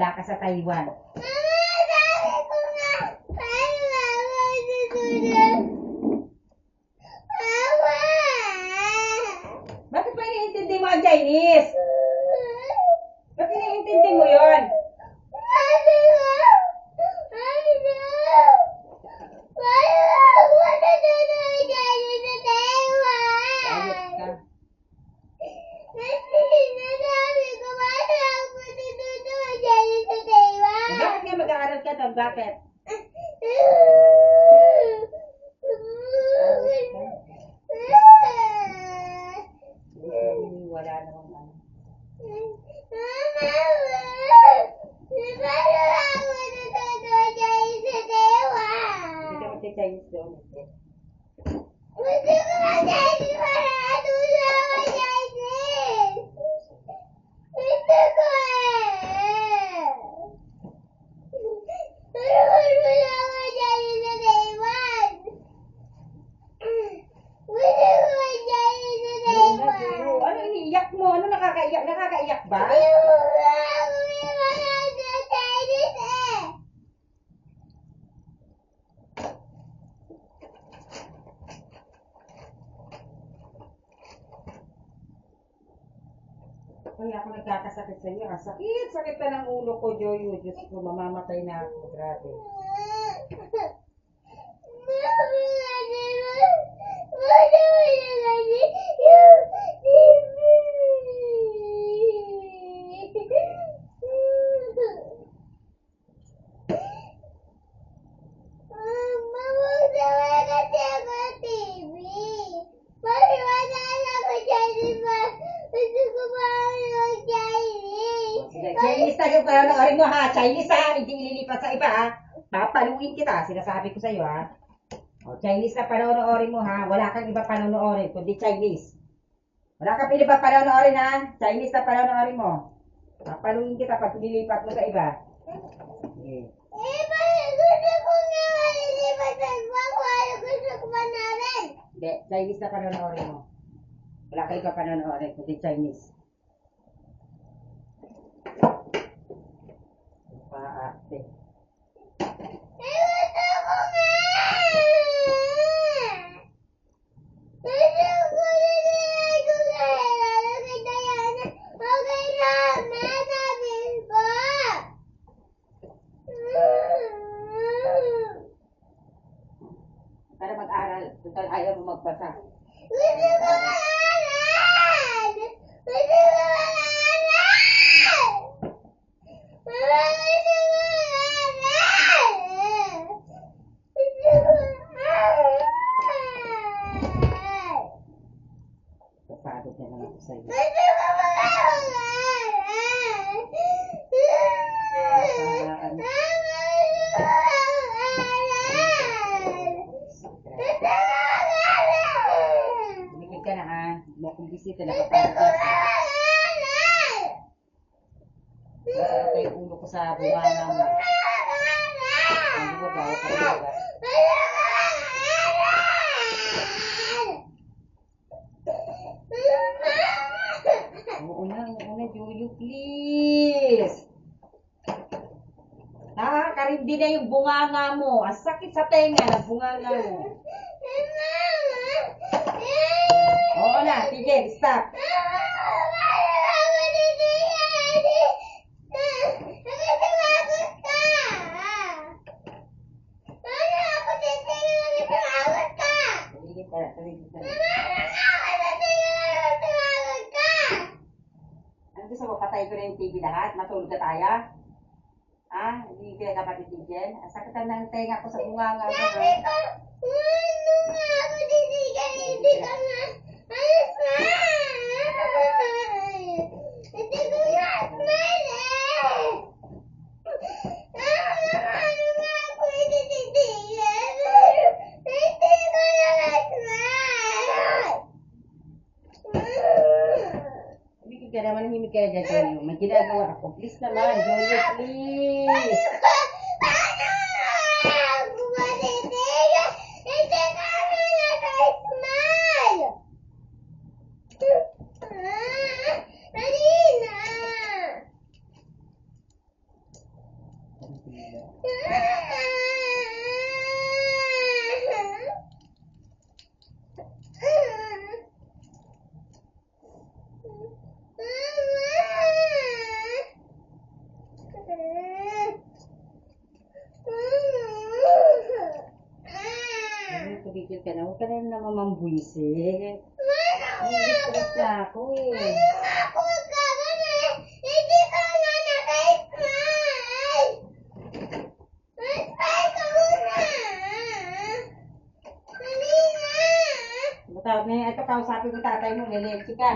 Wala ka sa Taiwan. Sabi ko nga, paano ako susunod? Mama! Bakit ba iniintindi mo ang Chinese? Bakit iniintindi mo yun? Sabi ko, ano? Paano ako susunod dyan sa Taiwan? Ayot ka. Kasi sinasabi ko, paano ako susunod dyan sa Taiwan? Bakit nga mag-aaral ka doon? Bakit? Wala namang ano. Hindi ka magka-Chinese doon. Ano iniiyak mo? Ano nakakaiyak? Nakakaiyak ba? Kaya ako nagkakasakit sa iyo. Sakit, sakit pa ng ulo ko, Joyo. Diyos ko, mamamatay na ako. Grabe. Chinese tayo kayo ng orin mo ha. Chinese ha. Hindi ililipat sa iba ha. Papaluin kita. Sinasabi ko sa iyo ha. O, Chinese na panonoorin mo ha. Wala kang iba panonoorin kundi Chinese. Wala kang iba panonoorin ha. Chinese na panonoorin mo. Papaluin kita pag nilipat mo sa iba. Okay. Hindi, Chinese na panonoorin mo. Wala kang iba panonoorin kundi Chinese. Paate. Para mag-aral. Total ayaw mo magbasa. Kapagod na lang ako sa iyo. Bumigil ka na ha. Hindi akong bisita na kapagod na. Masarap yung ulo ko sa bunganga mo. Ano ba ba? Kapagod. Oo na, Joyo, please. Nakakarindi na yung bunganga mo. Ang sakit sa tenga ng bunganga mo. Oo na, tigil, stop. Tigil ka, tigil ka. Ano gusto mo, patay ko na yung TV lahat? Matulog na tayo? Ha? Hindi ka kapatid tigil? Ang sakit ng tenga ko sa bunganga mo. Ibigay ka naman, himig ka na dyan, Joyo. May ginagawa ako. Please naman, Joyo, please. Tumigil ka na. Huwag ka na naman mambuisit. Stress na ako eh. Matawag na yun. Ito, kausapin mo tatay mo. Lelexi ka.